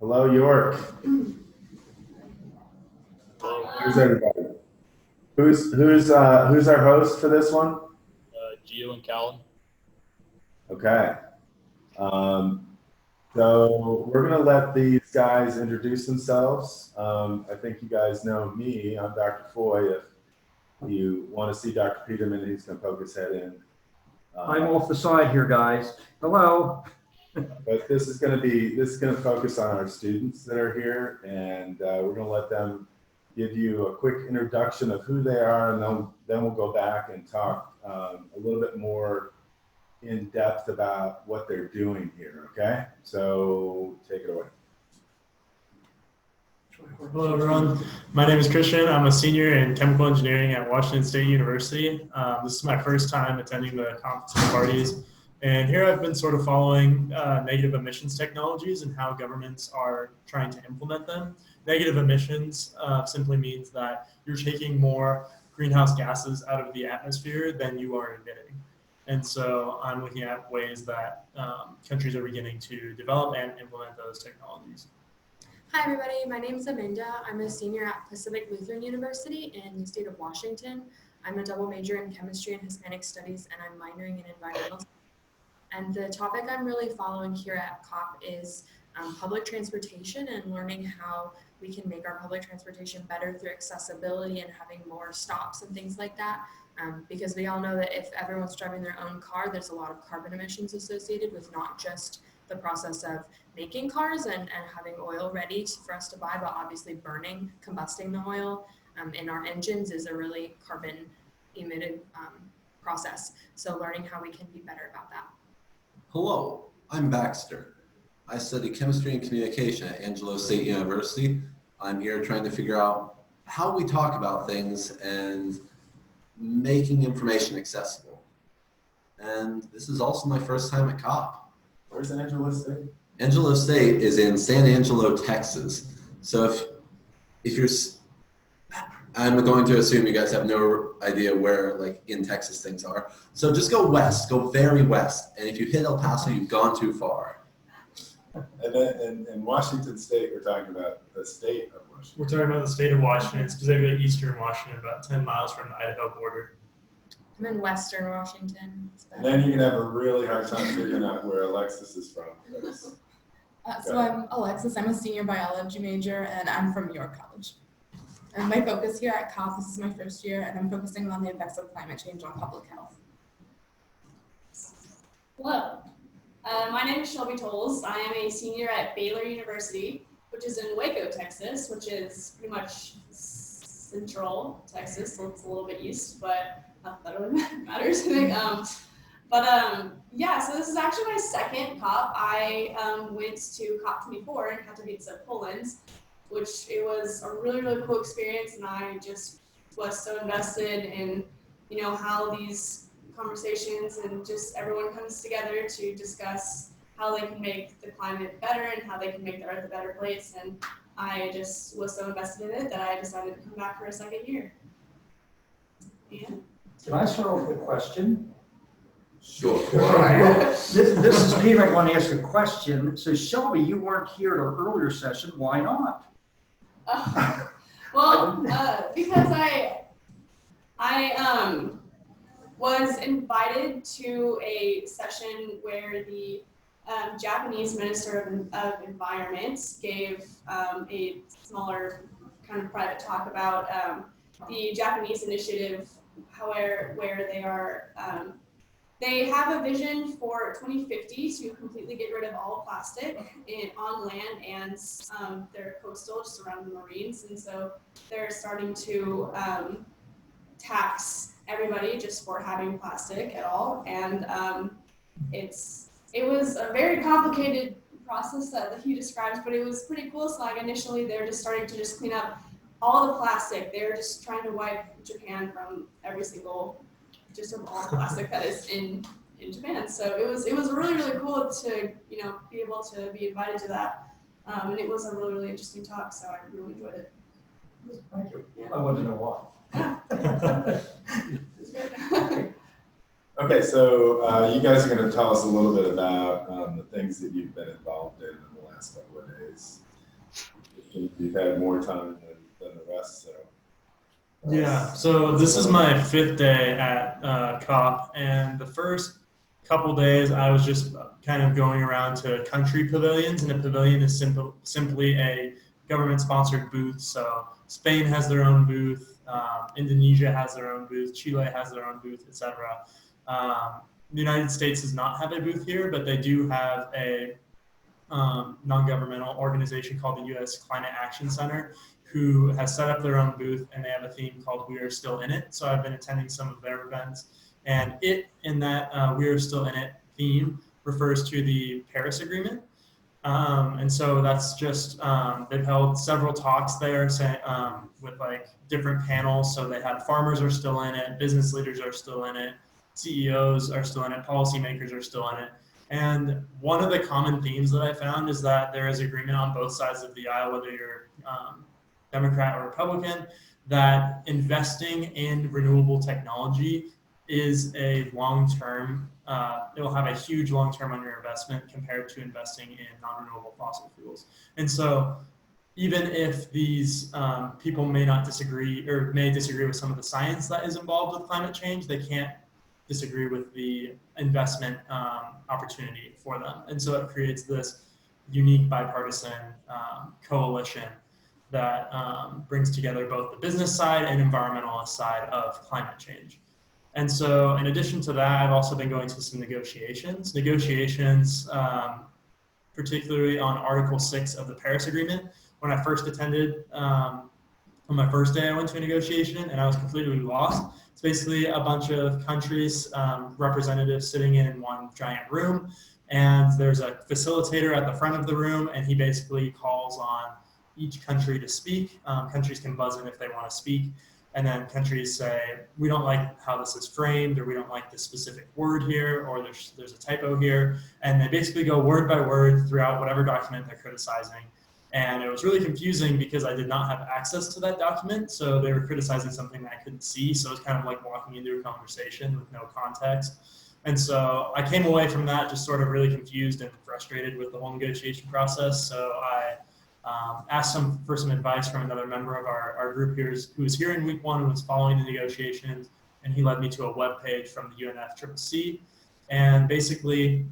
Hello, York. Where's everybody? Who's our host for this one? Gio and Callan. Okay. So we're gonna let these guys introduce themselves. I think you guys know me. I'm Dr. Foy. If you want to see Dr. Peterman, he's gonna poke his head in. I'm off the side here, guys. Hello. But this is gonna focus on our students that are here, and we're gonna let them give you a quick introduction of who they are, and then we'll go back and talk a little bit more in depth about what they're doing here. Okay, so take it away. Hello, everyone. My name is Christian. I'm a senior in chemical engineering at Washington State University. This is my first time attending the conference and parties. And here I've been sort of following negative emissions technologies and how governments are trying to implement them. Negative emissions simply means that you're taking more greenhouse gases out of the atmosphere than you are emitting. And so I'm looking at ways that countries are beginning to develop and implement those technologies. Hi everybody, my name is Aminda. I'm a senior at Pacific Lutheran University in the state of Washington. I'm a double major in chemistry and Hispanic studies, and I'm minoring in environmental. And the topic I'm really following here at COP is public transportation and learning how we can make our public transportation better through accessibility and having more stops and things like that. Because we all know that if everyone's driving their own car, there's a lot of carbon emissions associated with not just the process of making cars and having oil ready for us to buy, but obviously combusting the oil in our engines is a really carbon emitted process. So learning how we can be better about that. Hello, I'm Baxter. I study chemistry and communication at Angelo State University. I'm here trying to figure out how we talk about things and making information accessible. And this is also my first time at COP. Where's Angelo State? Angelo State is in San Angelo, Texas. So if you're, I'm going to assume you guys have no idea where like in Texas things are. So just go west, go very west. And if you hit El Paso, you've gone too far. And then in Washington State, we're talking about the state of Washington. We're talking about the state of Washington, specifically eastern Washington, about 10 miles from the Idaho border. I'm in Western Washington. And then you're gonna have a really hard time figuring out where Alexis is from. So I'm Alexis. I'm a senior biology major, and I'm from York College. And my focus here at COP, this is my first year, and I'm focusing on the effects of climate change on public health. Hello, my name is Shelby Tolles. I am a senior at Baylor University, which is in Waco, Texas, which is pretty much central Texas, so it's a little bit east, but not that really matters. Yeah, so this is actually my second COP. I went to COP24 in Katowice, Poland, which it was a really, really cool experience, and I just was so invested in, how these conversations and just everyone comes together to discuss how they can make the climate better and how they can make the earth a better place. And I just was so invested in it that I decided to come back for a second year. And Can I start off with a question? Sure. This is Peter. I want to ask a question. So Shelby, you weren't here at our earlier session. Why not? Because I was invited to a session where the Japanese Minister of Environment gave a smaller kind of private talk about the Japanese initiative, where they are, they have a vision for 2050 to completely get rid of all plastic on land and their coastal, just around the marines. And so they're starting to tax everybody just for having plastic at all. And it was a very complicated process that he describes, but it was pretty cool. So like initially they're just starting to just clean up all the plastic. They're just trying to wipe Japan from every single, just from all the plastic that is in Japan. So it was really, really cool to, be able to be invited to that. And it was a really, really interesting talk. So I really enjoyed it. Thank you. I wanted to know why. Okay, so you guys are going to tell us a little bit about the things that you've been involved in the last couple of days. You've had more time than the rest, so. Yeah, so this is my 5th day at COP, and the first couple days I was just kind of going around to country pavilions, and a pavilion is simply a government-sponsored booth. So Spain has their own booth, Indonesia has their own booth, Chile has their own booth, etc. The United States does not have a booth here, but they do have a non-governmental organization called the U.S. Climate Action Center, who has set up their own booth, and they have a theme called "We Are Still in It." So I've been attending some of their events, and in that "We Are Still in It" theme refers to the Paris Agreement, and so that's just they've held several talks there, with like different panels. So they had farmers are still in it, business leaders are still in it, CEOs are still in it, policymakers are still in it. And one of the common themes that I found is that there is agreement on both sides of the aisle, whether you're Democrat or Republican, that investing in renewable technology is a long-term, it will have a huge long-term on your investment compared to investing in non-renewable fossil fuels. And so even if these people may not disagree or may disagree with some of the science that is involved with climate change, they can't disagree with the investment opportunity for them. And so it creates this unique bipartisan coalition that brings together both the business side and environmentalist side of climate change. And so in addition to that, I've also been going to some negotiations, particularly on Article 6 of the Paris Agreement. When I first attended, on my first day, I went to a negotiation and I was completely lost. It's basically a bunch of countries, representatives sitting in one giant room, and there's a facilitator at the front of the room, and he basically calls on each country to speak. Countries can buzz in if they want to speak, and then countries say, we don't like how this is framed, or we don't like this specific word here, or there's a typo here, and they basically go word by word throughout whatever document they're criticizing. And it was really confusing because I did not have access to that document. So they were criticizing something that I couldn't see. So it was kind of like walking into a conversation with no context. And so I came away from that just sort of really confused and frustrated with the whole negotiation process. So I asked for some advice from another member of our group here who was here in week 1 and was following the negotiations. And he led me to a webpage from the UNFCCC. And basically,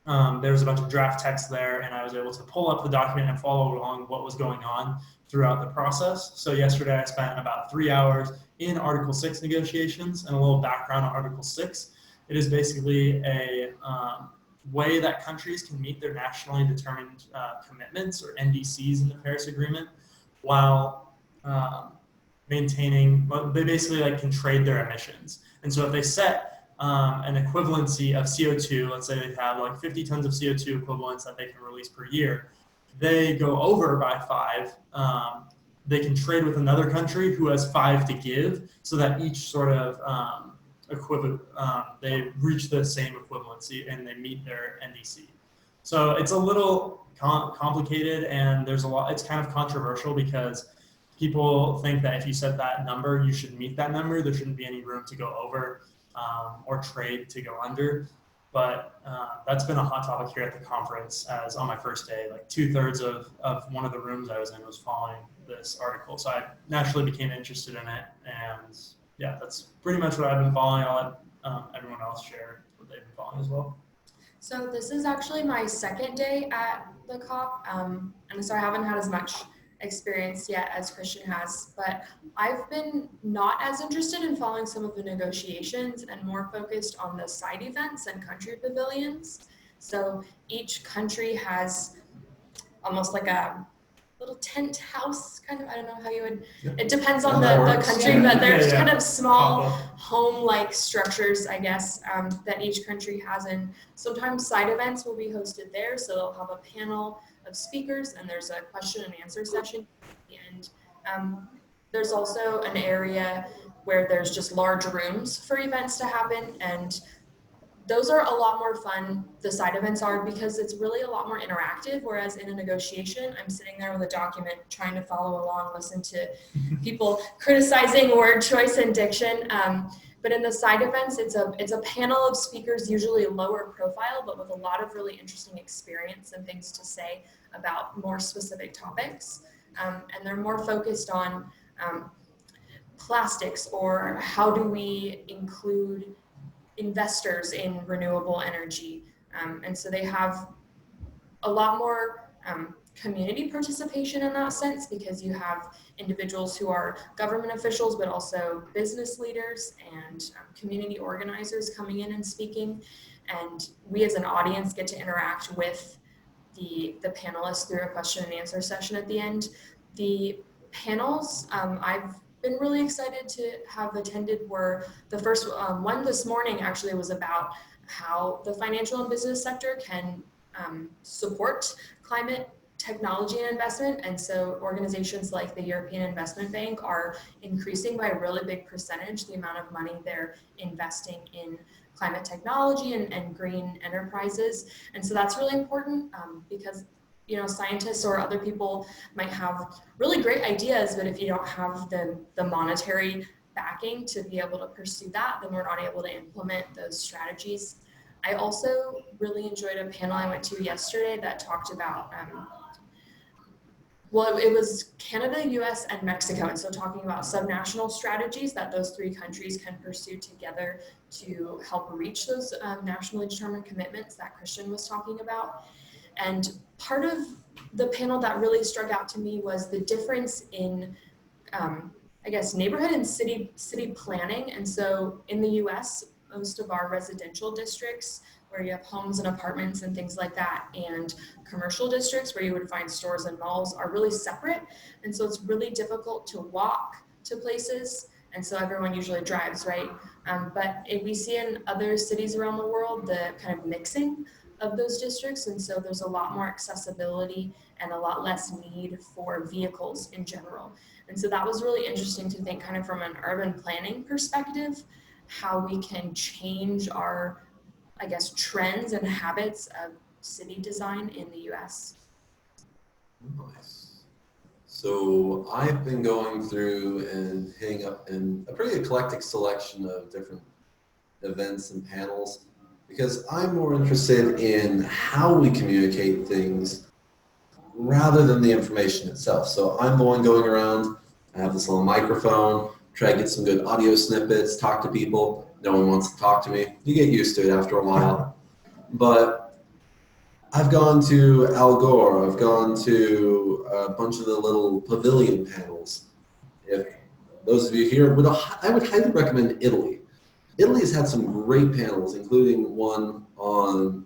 there was a bunch of draft text there, and I was able to pull up the document and follow along what was going on throughout the process. So yesterday I spent about 3 hours in Article 6 negotiations, and a little background on Article 6. It is basically a way that countries can meet their nationally determined commitments, or NDCs, in the Paris Agreement, while maintaining, they basically can trade their emissions. And so if they set an equivalency of CO2, let's say they have 50 tons of CO2 equivalents that they can release per year, they go over by 5, they can trade with another country who has 5 to give, so that each sort of equivalent, they reach the same equivalency and they meet their NDC. So it's a little complicated, and there's a lot, it's kind of controversial because people think that if you set that number, you should meet that number. There shouldn't be any room to go over or trade to go under. But that's been a hot topic here at the conference, as on my first day, 2/3 of one of the rooms I was in was following this article. So I naturally became interested in it. And yeah, that's pretty much what I've been following. I'll let everyone else share what they've been following as well. So this is actually my second day at the COP, and so I haven't had as much experience yet as Cristian has, but I've been not as interested in following some of the negotiations and more focused on the side events and country pavilions. So each country has almost like a little tent house, kind of, I don't know how you would, it depends on the country, but there's kind of small home-like structures, I guess, that each country has. And sometimes side events will be hosted there, so they'll have a panel of speakers, and there's a question and answer session at the end. There's also an area where there's just large rooms for events to happen, and those are a lot more fun, the side events are, because it's really a lot more interactive, whereas in a negotiation, I'm sitting there with a document trying to follow along, listen to people criticizing word choice and diction. But in the side events, it's a panel of speakers, usually lower profile, but with a lot of really interesting experience and things to say about more specific topics. and they're more focused on plastics, or how do we include investors in renewable energy. And so they have a lot more community participation in that sense, because you have individuals who are government officials, but also business leaders and community organizers coming in and speaking. And we as an audience get to interact with the panelists through a question and answer session at the end. The panels I've been really excited to have attended were the first one this morning actually was about how the financial and business sector can support climate technology and investment. And so organizations like the European Investment Bank are increasing by a really big percentage the amount of money they're investing in climate technology and green enterprises. And so that's really important because scientists or other people might have really great ideas, but if you don't have the monetary backing to be able to pursue that, then we're not able to implement those strategies. I also really enjoyed a panel I went to yesterday that talked about, it was Canada, US, and Mexico. And so talking about subnational strategies that those three countries can pursue together to help reach those nationally determined commitments that Cristian was talking about. And part of the panel that really struck out to me was the difference in, neighborhood and city planning. And so in the US, most of our residential districts where you have homes and apartments and things like that, and commercial districts where you would find stores and malls are really separate. And so it's really difficult to walk to places. And so everyone usually drives, right? But if we see in other cities around the world, the kind of mixing of those districts. And so there's a lot more accessibility and a lot less need for vehicles in general. And so that was really interesting to think kind of from an urban planning perspective, how we can change our, trends and habits of city design in the US. Nice. So I've been going through and hitting up in a pretty eclectic selection of different events and panels, because I'm more interested in how we communicate things rather than the information itself. So I'm the one going around, I have this little microphone, try to get some good audio snippets, talk to people. No one wants to talk to me. You get used to it after a while. But I've gone to Al Gore, I've gone to a bunch of the little pavilion panels. If those of you here, I would highly recommend Italy. Italy has had some great panels, including one on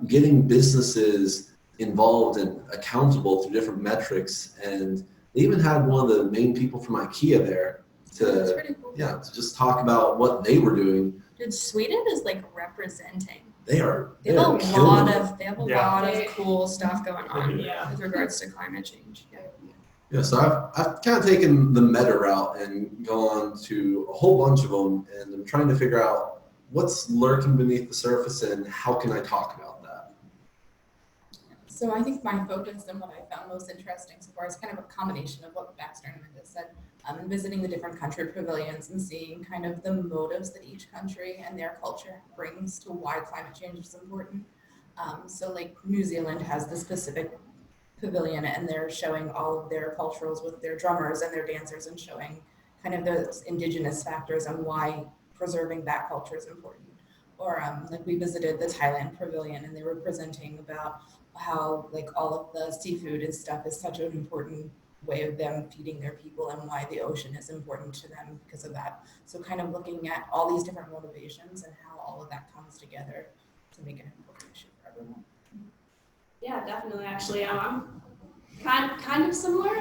getting businesses involved and accountable through different metrics. And they even had one of the main people from IKEA there That's pretty cool. to just talk about what they were doing. Dude, Sweden is representing. They have a lot of cool stuff going on with regards to climate change. Yeah, so I've kind of taken the meta route and gone to a whole bunch of them, and I'm trying to figure out what's lurking beneath the surface and how can I talk about that. So I think my focus and what I found most interesting so far is kind of a combination of what Baxter and Amanda said, and visiting the different country pavilions and seeing kind of the motives that each country and their culture brings to why climate change is important. So like New Zealand has the specific pavilion, and they're showing all of their culturals with their drummers and their dancers and showing kind of those indigenous factors and why preserving that culture is important. Or we visited the Thailand pavilion, and they were presenting about how all of the seafood and stuff is such an important way of them feeding their people and why the ocean is important to them because of that. So kind of looking at all these different motivations and how all of that comes together to make an important issue for everyone. Yeah, definitely. Actually, I'm kind of similar.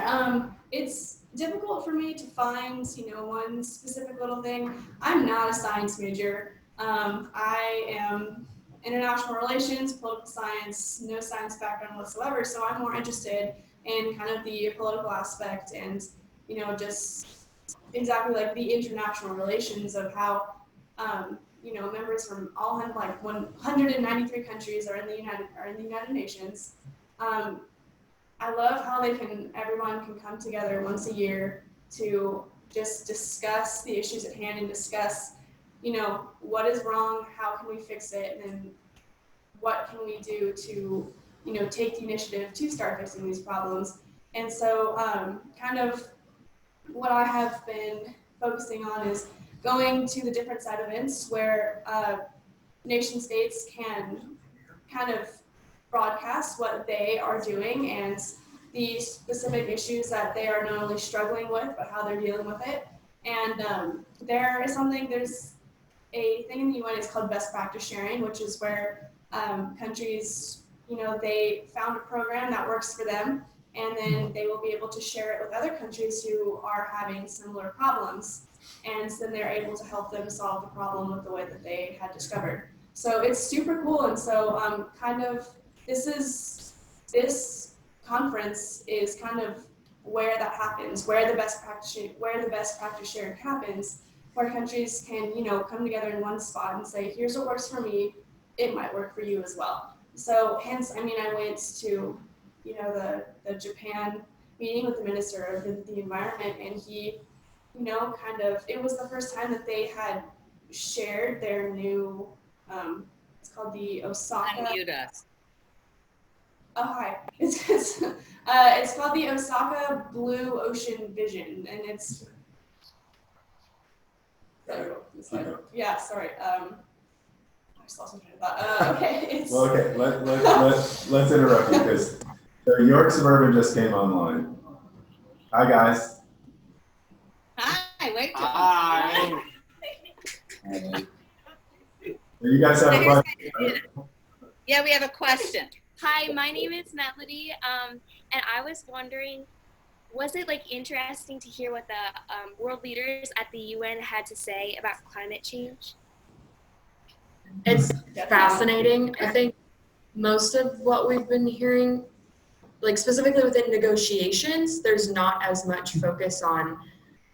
It's difficult for me to find, one specific little thing. I'm not a science major. I am international relations, political science, no science background whatsoever. So I'm more interested in kind of the political aspect and, just exactly the international relations of how, members from all 193 countries are in the United Nations. I love how everyone can come together once a year to just discuss the issues at hand and discuss, what is wrong, how can we fix it, and then what can we do to, take the initiative to start fixing these problems. And so kind of what I have been focusing on is going to the different side events where nation states can kind of broadcast what they are doing and the specific issues that they are not only struggling with, but how they're dealing with it. And there's a thing in the UN is called best practice sharing, which is where countries, they found a program that works for them, and then they will be able to share it with other countries who are having similar problems. And then they're able to help them solve the problem with the way that they had discovered. So it's super cool. And so this conference is kind of where that happens, where the best practice sharing happens, where countries can, come together in one spot and say, here's what works for me, it might work for you as well. So hence, I went to, the Japan meeting with the Minister of the Environment, and he, it was the first time that they had shared their new, it's called the Osaka. Unmute us. Oh, hi. It's called the Osaka Blue Ocean Vision, and it's. Yeah, sorry. I just lost my train of thought. Okay. Well, okay, let's interrupt you because the York Suburban just came online. Hi, guys. Hi, wait. Hi. You guys have a question, right? Yeah, we have a question. Hi, my name is Melody, and I was wondering, was it interesting to hear what the world leaders at the UN had to say about climate change? It's fascinating. I think most of what we've been hearing, specifically within negotiations, there's not as much focus on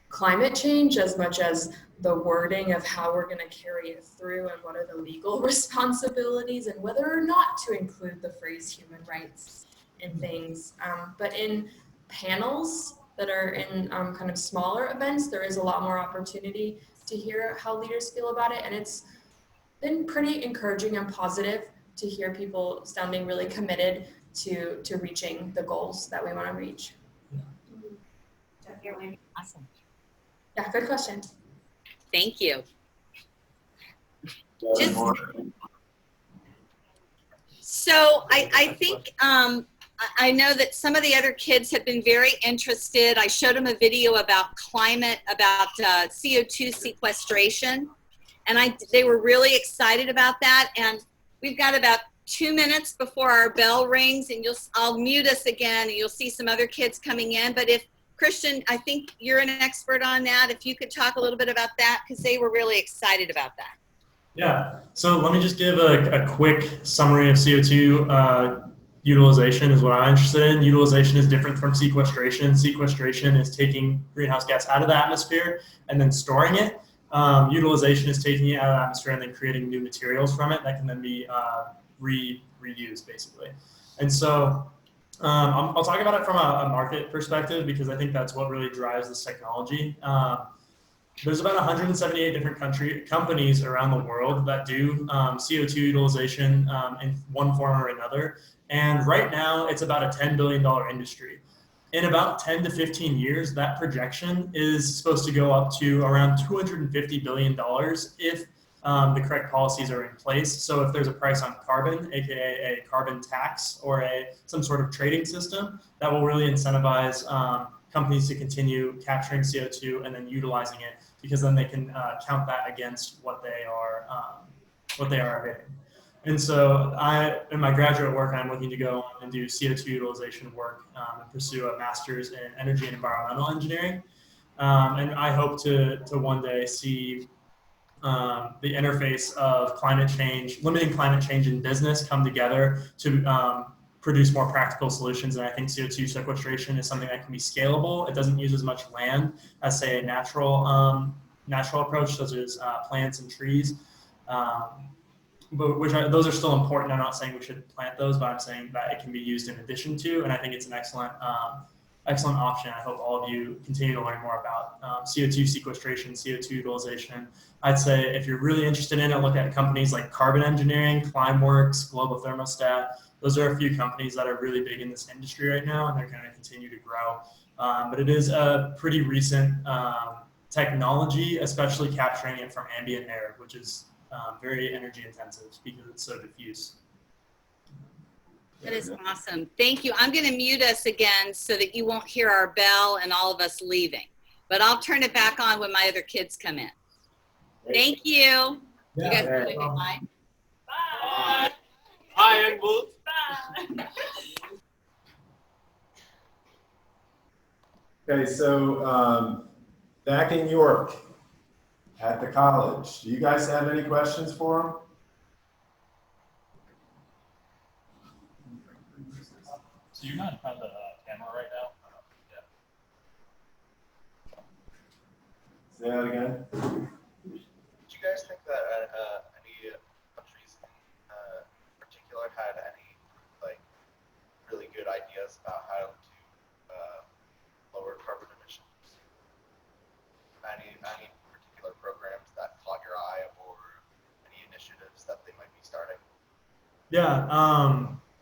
climate change as much as the wording of how we're going to carry it through and what are the legal responsibilities and whether or not to include the phrase human rights in things. But in panels that are in kind of smaller events, there is a lot more opportunity to hear how leaders feel about it. And it's been pretty encouraging and positive to hear people sounding really committed to reaching the goals that we want to reach. Definitely. Awesome. Yeah, good question. Thank you. So I think I know that some of the other kids have been very interested. I showed them a video about climate, about CO2 sequestration, and they were really excited about that. And we've got about 2 minutes before our bell rings, and I'll mute us again, and you'll see some other kids coming in. But if Cristian, I think you're an expert on that. If you could talk a little bit about that, because they were really excited about that. Yeah, so let me just give a quick summary of CO2 utilization is what I'm interested in. Utilization is different from sequestration. Sequestration is taking greenhouse gas out of the atmosphere and then storing it. Utilization is taking it out of the atmosphere and then creating new materials from it that can then be reused, basically. And so I'll talk about it from a market perspective because I think that's what really drives this technology. There's about 178 different companies around the world that do CO2 utilization in one form or another. And right now, it's about a $10 billion industry. In about 10 to 15 years, that projection is supposed to go up to around $250 billion if the correct policies are in place. So if there's a price on carbon, aka a carbon tax or some sort of trading system, that will really incentivize companies to continue capturing CO2 and then utilizing it, because then they can count that against what they are hitting. And so in my graduate work, I'm looking to go and do CO2 utilization work and pursue a master's in energy and environmental engineering. And I hope to one day see the interface of climate change, limiting climate change in business come together to produce more practical solutions. And I think CO2 sequestration is something that can be scalable. It doesn't use as much land as, say, a natural approach, such as plants and trees. But those are still important. I'm not saying we should plant those, but I'm saying that it can be used in addition to, and I think it's an excellent option. I hope all of you continue to learn more about CO2 sequestration, CO2 utilization. I'd say if you're really interested in it, look at companies like Carbon Engineering, Climeworks, Global Thermostat. those are a few companies that are really big in this industry right now, and they're going to continue to grow. But it is a pretty recent technology, especially capturing it from ambient air, which is very energy intensive because it's so diffuse. That is awesome. Thank you. I'm going to mute us again so that you won't hear our bell and all of us leaving. But I'll turn it back on when my other kids come in. Thank you. Yeah. You guys can say Bye. bye. Bye. Bye, Young Wolf. Bye. Okay, so back in York at the college, do you guys have any questions for him? So you're not in front of the camera right now? Say that again. Do you guys think that any countries in particular had any like really good ideas about how to lower carbon emissions? Any particular programs that caught your eye or any initiatives that they might be starting? Yeah,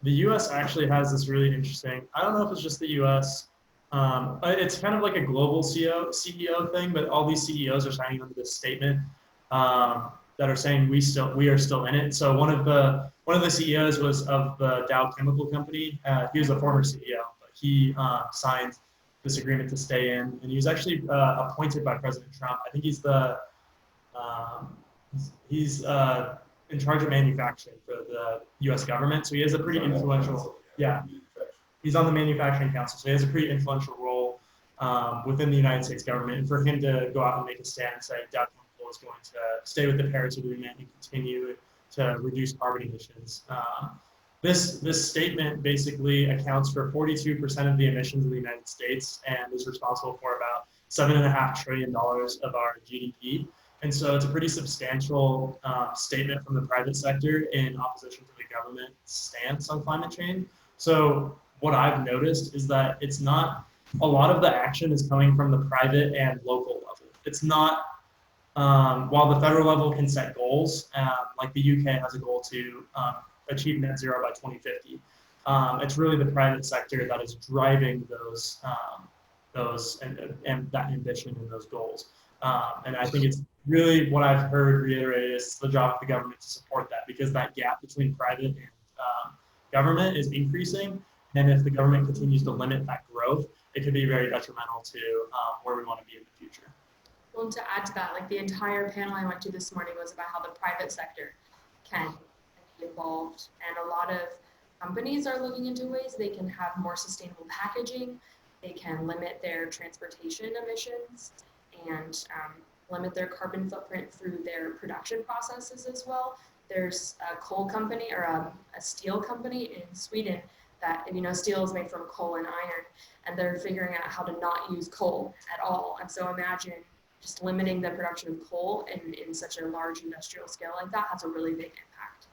the U.S. actually has this really interesting, I don't know if it's just the U.S., it's kind of like a global CEO thing, but all these CEOs are signing under this statement that are saying we are still in it. So one of the CEOs was of the Dow Chemical Company. He was a former CEO, but he signed this agreement to stay in, and he was actually appointed by President Trump. I think he's in charge of manufacturing for the U.S. government, so he has a pretty influential. Yeah, he's on the Manufacturing Council, so he has a pretty influential role within the United States government. And for him to go out and make a stand and say Dow Chemical is going to stay with the Paris Agreement and continue to reduce carbon emissions. This statement basically accounts for 42% of the emissions in the United States and is responsible for about $7.5 trillion of our GDP. And so it's a pretty substantial statement from the private sector in opposition to the government's stance on climate change. So what I've noticed is that it's not, a lot of the action is coming from the private and local level. It's not, while the federal level can set goals, like the UK has a goal to achieve net zero by 2050. It's really the private sector that is driving those and that ambition and those goals. And I think it's really what I've heard reiterated is the job of the government to support that, because that gap between private and government is increasing. And if the government continues to limit that growth, it could be very detrimental to where we want to be in the future. Well, and to add to that, like the entire panel I went to this morning was about how the private sector can be involved. And a lot of companies are looking into ways they can have more sustainable packaging. They can limit their transportation emissions and limit their carbon footprint through their production processes as well. There's a coal company or a steel company in Sweden that, steel is made from coal and iron, and they're figuring out how to not use coal at all. And so imagine just limiting the production of coal in such a large industrial scale like that has a really big impact.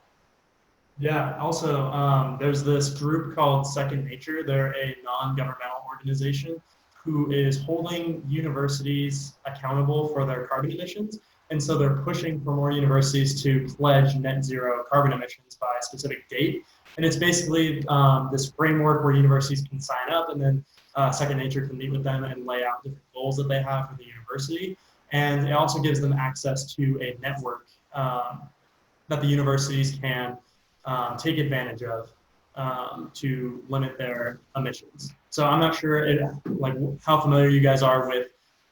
Yeah, also, there's this group called Second Nature. They're a non-governmental organization who is holding universities accountable for their carbon emissions. And so they're pushing for more universities to pledge net zero carbon emissions by a specific date. And it's basically this framework where universities can sign up, and then Second Nature can meet with them and lay out different goals that they have for the university. And it also gives them access to a network that the universities can take advantage of to limit their emissions. So I'm not sure how familiar you guys are with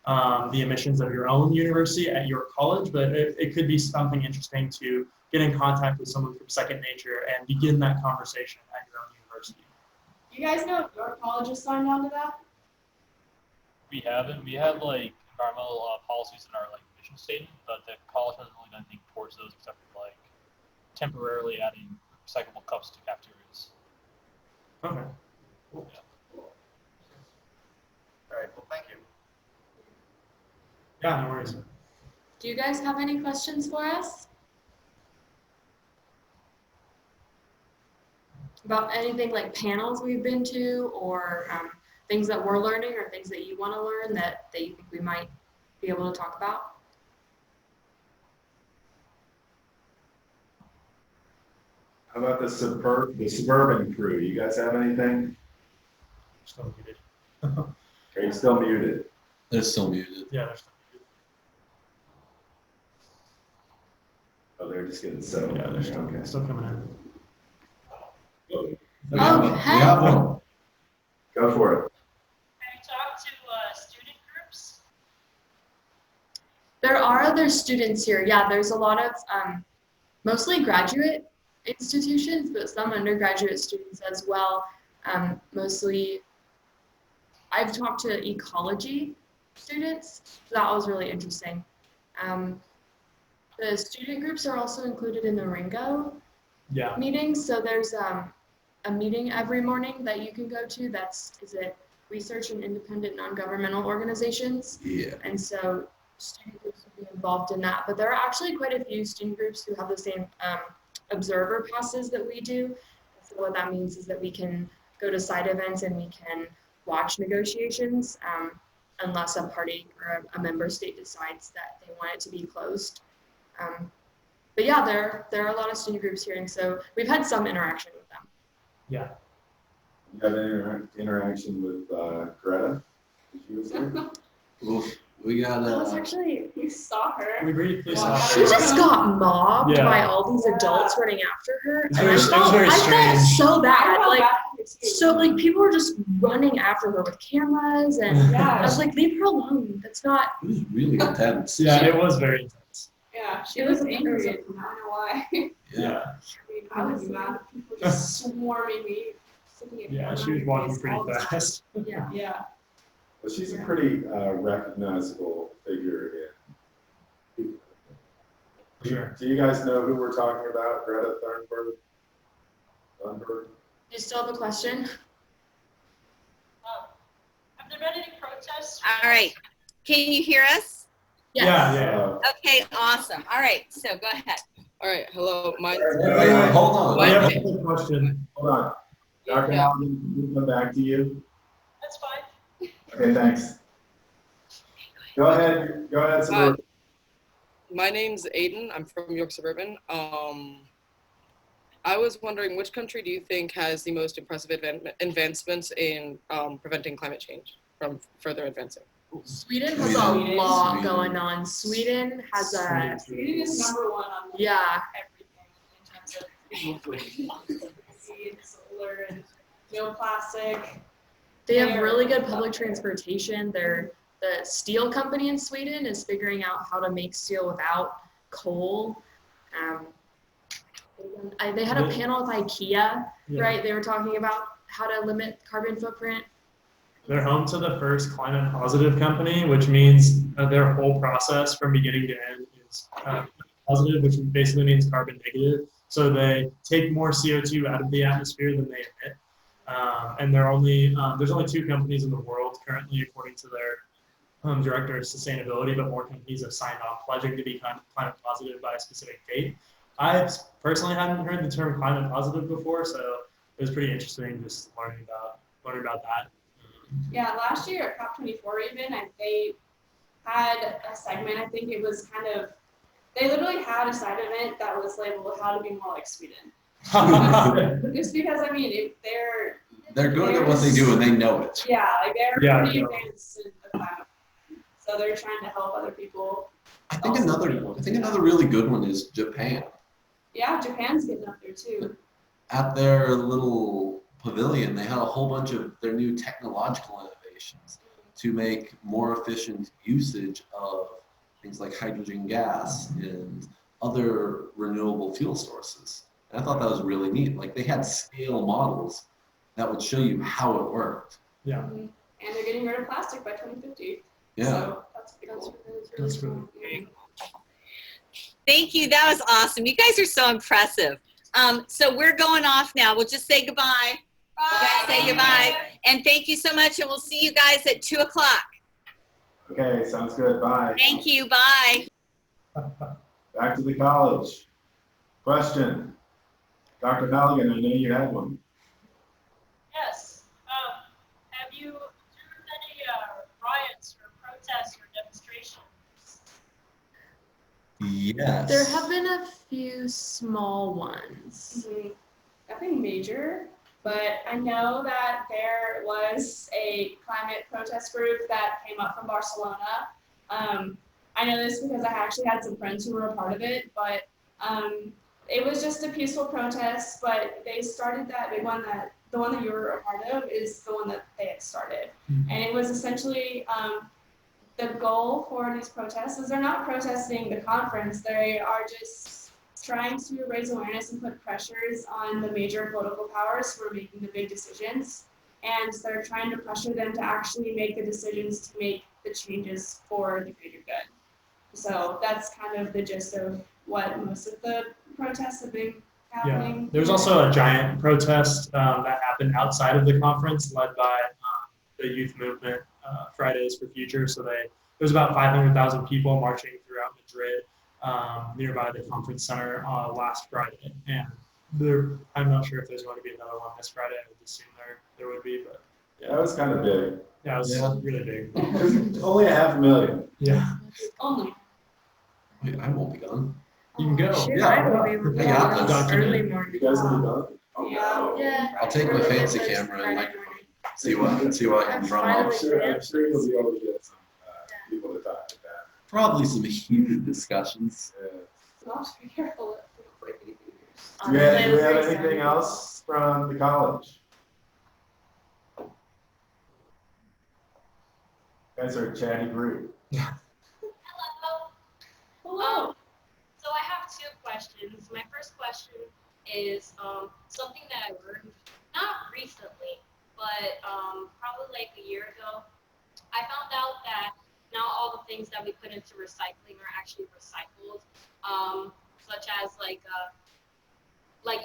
the emissions of your own university at your college, but it could be something interesting to get in contact with someone from Second Nature and begin that conversation at your own university. Do you guys know if your college is signed on to that? We haven't. We have like environmental policies in our like mission statement, but the college hasn't really done anything towards those except for like temporarily adding recyclable cups to cafeterias. Okay. Cool. Yeah. All right, well, thank you. Yeah, no worries. Do you guys have any questions for us? About anything like panels we've been to, or things that we're learning, or things that you want to learn that you think we might be able to talk about? How about the suburban crew? You guys have anything? Still muted. Are you still muted? They're still muted. Yeah, they're still Oh, they're just getting settled. muted. Yeah, they're still, Okay. still coming in. We have one. Go for it. Have you talked to student groups? There are other students here. Yeah, there's a lot of mostly graduate institutions, but some undergraduate students as well. Mostly, I've talked to ecology students, so that was really interesting. The student groups are also included in the Ringo Yeah. meetings. So there's a meeting every morning that you can go to. Is it Research and Independent Non-Governmental Organizations? Yeah. And so student groups will be involved in that. But there are actually quite a few student groups who have the same observer passes that we do. So what that means is that we can go to side events and we can watch negotiations unless a party or a member state decides that they want it to be closed. But yeah, there are a lot of student groups here, and so we've had some interaction with them. Yeah. You got an interaction with Greta? She was there? Oof. We got We saw her. We briefly saw. She just got mobbed Yeah. by all these adults running after her. It And was very I felt strange. so bad. I Like, felt bad too. so like people were just running after her with cameras, and I was like, leave her alone. That's not. it was really intense. Yeah, it was very intense. Yeah, she It was was angry. I crazy. don't know why. Yeah. I mean, I was mad. People just swarming me. Sitting in Yeah, front she of was my walking face pretty all the time. fast. Yeah. Yeah. Well, she's a pretty recognizable figure in. Sure. Do you guys know who we're talking about? Greta Thunberg? Do you still have a question? Have there been any protests? All right. Can you hear us? Yes. Yeah. Okay, awesome. All right, so go ahead. All right, hello. Wait, hold on. I have a question. Hold on. Dr. Yeah. Halligan, can we come back to you? That's fine. Okay, thanks. Go ahead, Suburban. My name's Aiden. I'm from York Suburban. I was wondering, which country do you think has the most impressive advancements in preventing climate change from further advancing? Sweden has a Sweden. lot Sweden. going on. Sweden has a Sweden is number one on the yeah. everything in terms of seed, solar, and no plastic. They have really good public transportation. The steel company in Sweden is figuring out how to make steel without coal. They had a panel with IKEA, Yeah. right? They were talking about how to limit carbon footprint. They're home to the first climate positive company, which means their whole process from beginning to end is positive, which basically means carbon negative. So they take more CO2 out of the atmosphere than they emit. And there's only 2 companies in the world currently, according to their director of sustainability, but more companies have signed on pledging to be climate positive by a specific date. I personally hadn't heard the term climate positive before, so it was pretty interesting just learning about that. Yeah, last year at COP24 even, they had a segment, I think it was they literally had a side event that was labeled how to be more like Sweden. Just because, I mean, They're good at what they do and they know it. yeah, like they're Yeah, pretty yeah. advanced in the climate. So they're trying to help other people. I think another really good one is Japan. Yeah, Japan's getting up there too. At their little pavilion, they had a whole bunch of their new technological innovations to make more efficient usage of things like hydrogen gas and other renewable fuel sources. And I thought that was really neat. Like they had scale models that would show you how it worked. Yeah. And they're getting rid of plastic by 2050. Yeah. So that's pretty cool. That's really Mhm. Thank you. That was awesome. You guys are so impressive. So we're going off now. We'll just say goodbye. Bye. Say goodbye. And thank you so much. And we'll see you guys at 2 o'clock. Okay, sounds good. Bye. Thank you. Bye. Back to the college. Question. Dr. Halligan, I know you had one. Yes. Have you observed any riots or protests or demonstrations? Yes. There have been a few small ones. Mhm. nothing major, but I know that there was a climate protest group that came up from Barcelona. I know this because I actually had some friends who were a part of it, but it was just a peaceful protest, but they started that big one the one that you were a part of is the one that they had started. And it was essentially the goal for these protests is they're not protesting the conference, they are just trying to raise awareness and put pressures on the major political powers who are making the big decisions. And they're trying to pressure them to actually make the decisions to make the changes for the greater good. So that's kind of the gist of what most of the protests have been happening. Yeah. There's also a giant protest that happened outside of the conference led by the youth movement, Fridays for Future. So there's about 500,000 people marching throughout Madrid nearby the conference center last Friday. And I'm not sure if there's going to be another one this Friday. I would assume there would be, but yeah. That was kind of big. Yeah, it was really big. Only 500,000. Yeah. Only. Wait, I won't be gone. You can go. Shoot, Yeah. I will be I got this. early morning. You guys will be done? Oh, Yeah. no. Yeah. I'll take my Early fancy morning, camera and Friday microphone. morning. See what I can drum up. I'm sure you'll be able to get some people to talk to that. Probably some heated discussions. Well, be careful. Do we have anything else from the college? You guys are a chatty group. Hello. Hello. So I have two questions. My first question is something that I learned not recently, but probably like a year ago. I found out that not all the things that we put into recycling are actually recycled, such as like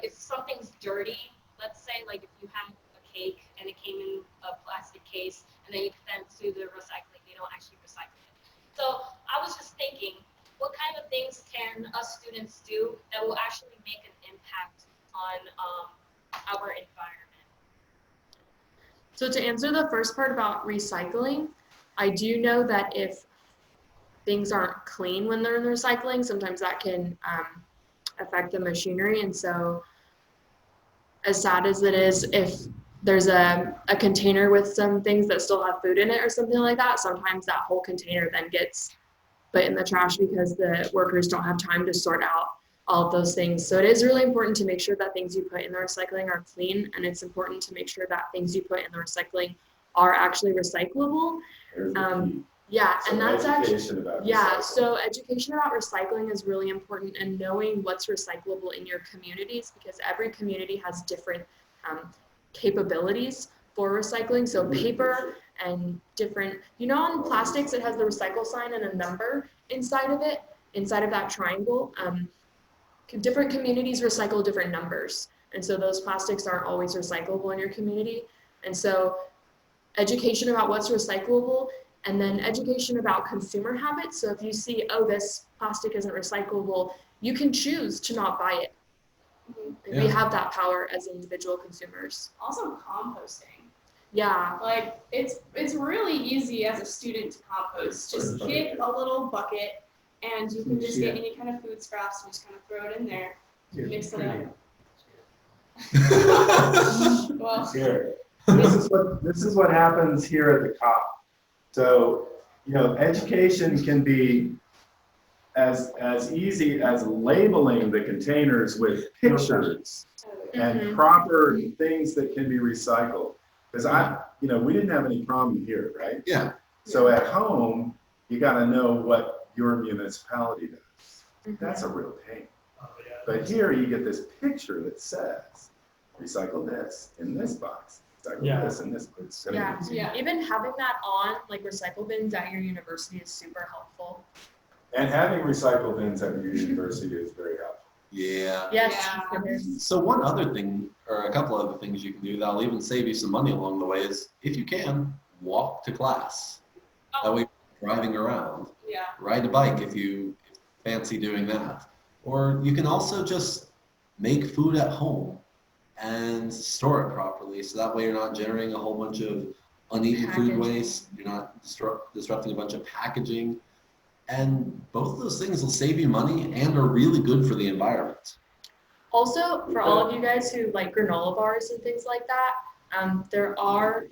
if something's dirty, let's say like if you had a cake and it came in a plastic case and then you sent to the recycling, they don't actually recycle it. So I was just thinking, what kind of things can us students do that will actually make an impact on our environment? So to answer the first part about recycling, I do know that if things aren't clean when they're in the recycling, sometimes that can affect the machinery. And so as sad as it is, if there's a container with some things that still have food in it or something like that, sometimes that whole container then gets put in the trash because the workers don't have time to sort out all of those things. So it is really important to make sure that things you put in the recycling are clean, and it's important to make sure that things you put in the recycling are actually recyclable. Yeah, and that's actually, so education about recycling is really important, and knowing what's recyclable in your communities, because every community has different capabilities for recycling. So paper and different, on plastics, it has the recycle sign and a number inside of it, inside of that triangle. Different communities recycle different numbers. And so those plastics aren't always recyclable in your community. And so education about what's recyclable, and then education about consumer habits. So if you see, oh, this plastic isn't recyclable, you can choose to not buy it. We have that power as individual consumers. Also composting. Yeah. Like it's really easy as a student to compost. Just get a little bucket and you can just get any kind of food scraps and just kind of throw it in there. Mix it up. Well, Here. This is what happens here at the COP. So, education can be as easy as labeling the containers with pictures and proper things that can be recycled. Because we didn't have any problem here, right? Yeah. So at home, you got to know what your municipality does. That's a real pain. But here you get this picture that says, recycle this in this box. This and this. Even having that on, like recycle bins at your university, is super helpful. And having recycle bins at your university is very helpful. Yeah. Yes. So one other thing, or a couple other things you can do that'll even save you some money along the way is, if you can, walk to class. That way, driving around. Yeah. Ride a bike if you fancy doing that. Or you can also just make food at home and store it properly, so that way you're not generating a whole bunch of uneaten food waste, you're not disrupting a bunch of packaging, and both of those things will save you money and are really good for the environment. Also, for all of you guys who like granola bars and things like that, there are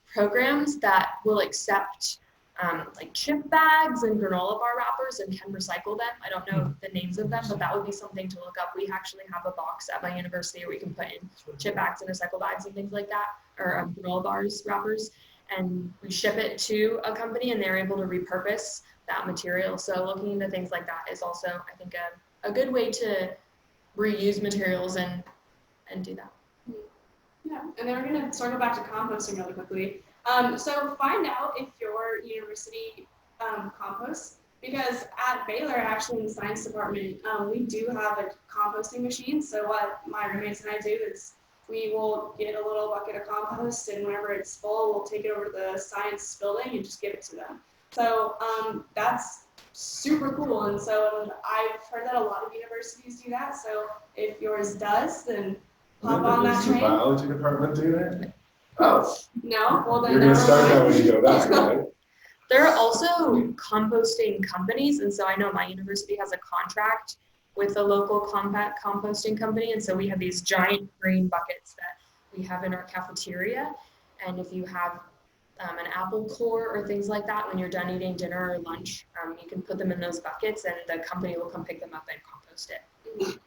programs that will accept like chip bags and granola bar wrappers and can recycle them. I don't know the names of them, but that would be something to look up. We actually have a box at my university where we can put in chip bags and recycle bags and things like that, or granola bars wrappers, and we ship it to a company and they're able to repurpose that material. So looking into things like that is also, I think, a good way to reuse materials and do that. Yeah, and then we're gonna circle back to composting really quickly. So find out if your university composts, because at Baylor, actually in the science department, we do have a composting machine. So what my roommates and I do is we will get a little bucket of compost, and whenever it's full, we'll take it over to the science building and just give it to them. So that's super cool. And so I've heard that a lot of universities do that. So if yours does, then hop on that Does the train. biology department do that? Oh, No, well then you're gonna never start that mind. when you go back, right? There are also composting companies, and so I know my university has a contract with a local compact composting company, and so we have these giant green buckets that we have in our cafeteria, and if you have an apple core or things like that, when you're done eating dinner or lunch, you can put them in those buckets and the company will come pick them up and compost it.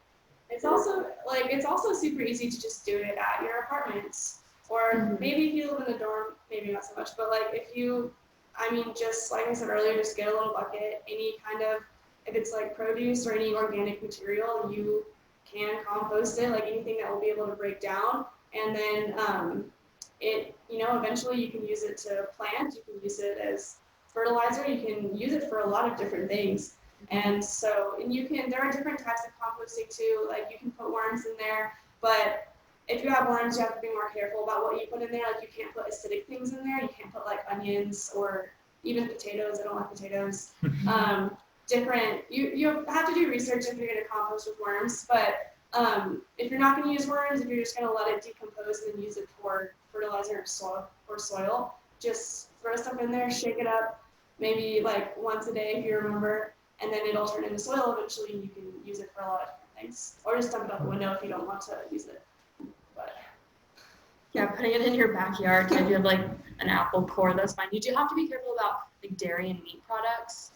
It's also super easy to just do it at your apartments, or maybe if you live in the dorm, maybe not so much, but like if you, I mean, just like I said earlier, just get a little bucket, any kind of, if it's like produce or any organic material, you can compost it, like anything that will be able to break down, and then eventually you can use it to plant, you can use it as fertilizer, you can use it for a lot of different things. And so, there are different types of composting too, like you can put worms in there, but if you have worms, you have to be more careful about what you put in there. Like you can't put acidic things in there, you can't put like onions or even potatoes, I don't like potatoes. You have to do research if you're gonna compost with worms, but if you're not gonna use worms, if you're just gonna let it decompose and then use it for fertilizer or soil, just throw stuff in there, shake it up, maybe like once a day if you remember, and then it'll turn into soil eventually, and you can use it for a lot of different things. Or just dump it out the window if you don't want to use it. But yeah, putting it in your backyard, if you have like an apple core, that's fine. You do have to be careful about like dairy and meat products.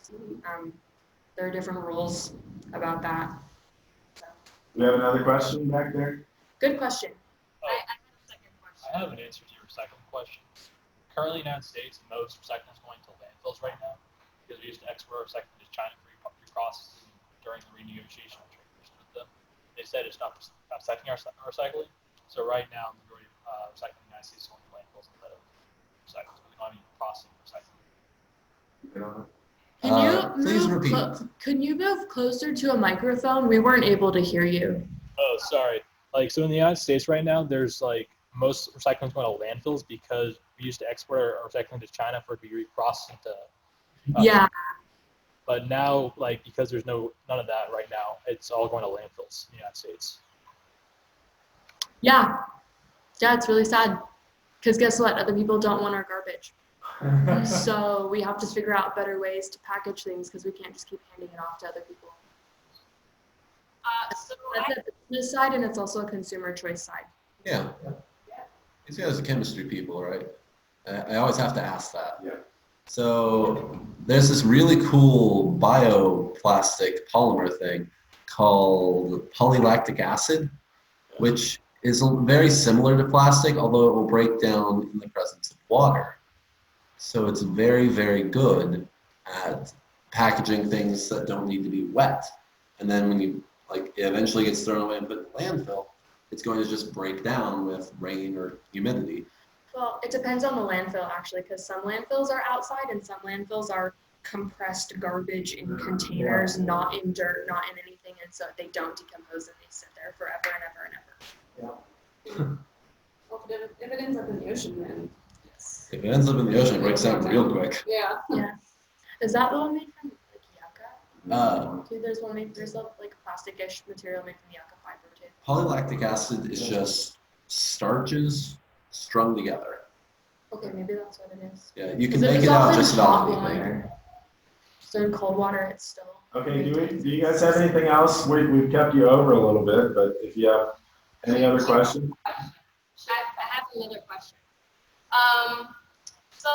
There are different rules about that. We have another question back there? Good question. I have a second question. I have an answer to your second question. Currently in the United States, most recycling is going to landfills right now because we used to export our recycling to China for reprocessing during the renegotiation of trade agreements with them. They said it's not affecting our recycling. So right now, the majority of recycling in the United States is going to landfills instead of recycling. So we don't even processing recycling. Can you move closer to a microphone? We weren't able to hear you. Oh, sorry. So in the United States right now, there's most recycling is going to landfills because we used to export our recycling to China for it to be reprocessed into. Yeah. But now, because there's none of that right now, it's all going to landfills in the United States. Yeah, it's really sad. Because guess what? Other people don't want our garbage. So we have to figure out better ways to package things because we can't just keep handing it off to other people. That's a business side, and it's also a consumer choice side. Yeah. These guys are chemistry people, right? I always have to ask that. Yeah. So there's this really cool bioplastic polymer thing called polylactic acid, which is very similar to plastic, although it will break down in the presence of water. So it's very, very good at packaging things that don't need to be wet. And then when you, it eventually gets thrown away and put in the landfill, it's going to just break down with rain or humidity. Well, it depends on the landfill actually, because some landfills are outside and some landfills are compressed garbage in containers, not in dirt, not in anything, and so they don't decompose and they sit there forever and ever and ever. well, if it ends up in the ocean, then If it ends up in the ocean, it breaks down real quick. yeah. Yeah. Is that the one made from yucca? Dude, there's one made, there's a plastic-ish material made from yucca fiber too. Polylactic acid is just starches strung together. Okay, maybe that's what it is. Yeah, you can make it out just about anything. So in cold water, it's still. Okay, do you guys have anything else? We've kept you over a little bit, but if you have any other questions? I have another question. So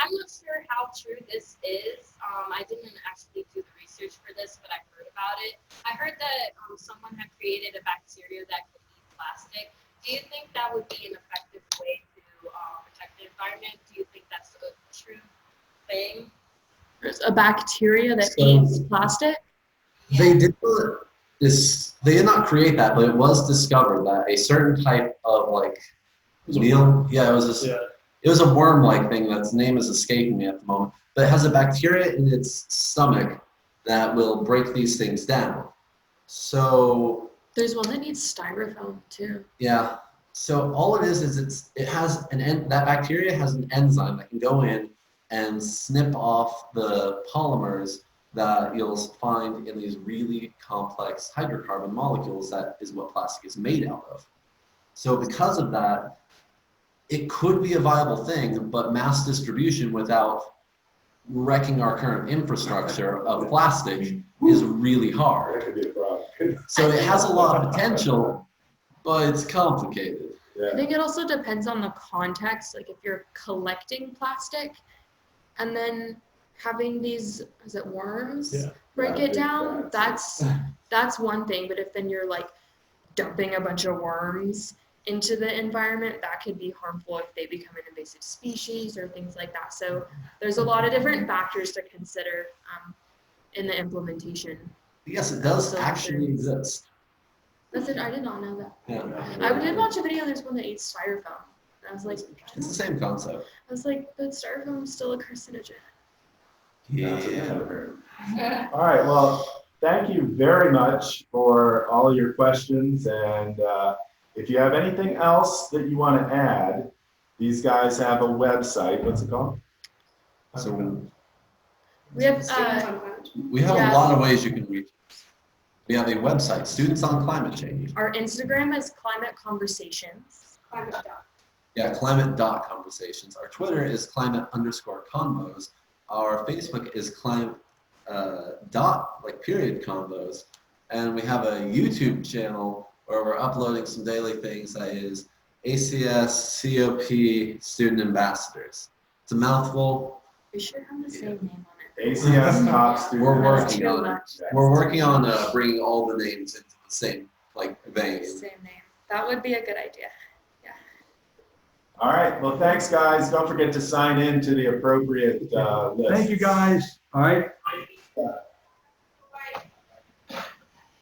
I'm not sure how true this is. I didn't actually do the research for this, but I heard about it. I heard that someone had created a bacteria that could eat plastic. Do you think that would be an effective way to protect the environment? Do you think that's a true thing? There's a bacteria that So- eats plastic. They did not create that, but it was discovered that a certain type of like meal, it was a worm-like thing that's name is escaping me at the moment, but it has a bacteria in its stomach that will break these things down. So There's one that needs styrofoam too. yeah, so all it is that bacteria has an enzyme that can go in and snip off the polymers that you'll find in these really complex hydrocarbon molecules. That is what plastic is made out of. So because of that, it could be a viable thing, but mass distribution without wrecking our current infrastructure of plastic is really hard. That could be a problem. So it has a lot of potential, but it's complicated. I think it also depends on the context. Like if you're collecting plastic and then having these, is it worms? Yeah. Break it down, that's one thing. But if then you're like dumping a bunch of worms into the environment, that could be harmful if they become an invasive species or things like that. So there's a lot of different factors to consider in the implementation. Yes, it does actually exist. That's it. I did not know that. Yeah. I did watch a video. There's one that eats styrofoam. And I was like, It's the same concept. I was like, but styrofoam is still a carcinogen. Yeah. All right, well, thank you very much for all your questions. And if you have anything else that you want to add, these guys have a website. What's it called? So We have we have Yes. a lot of ways you can reach us. We have a website, Students on Climate Change. our Instagram is Climate Conversations. Yeah, climate.conversations. Our Twitter is climate_convos. Our Facebook is climate convos. And we have a YouTube channel where we're uploading some daily things that is ACS COP Student Ambassadors. It's a mouthful. We should have the same name on it. ACS Top Student. We're That's working too on it. much. We're working on bringing all the names into the same vein. Same name. That would be a good idea. All right, well, thanks, guys. Don't forget to sign in to the appropriate list. Thank you, guys. All right.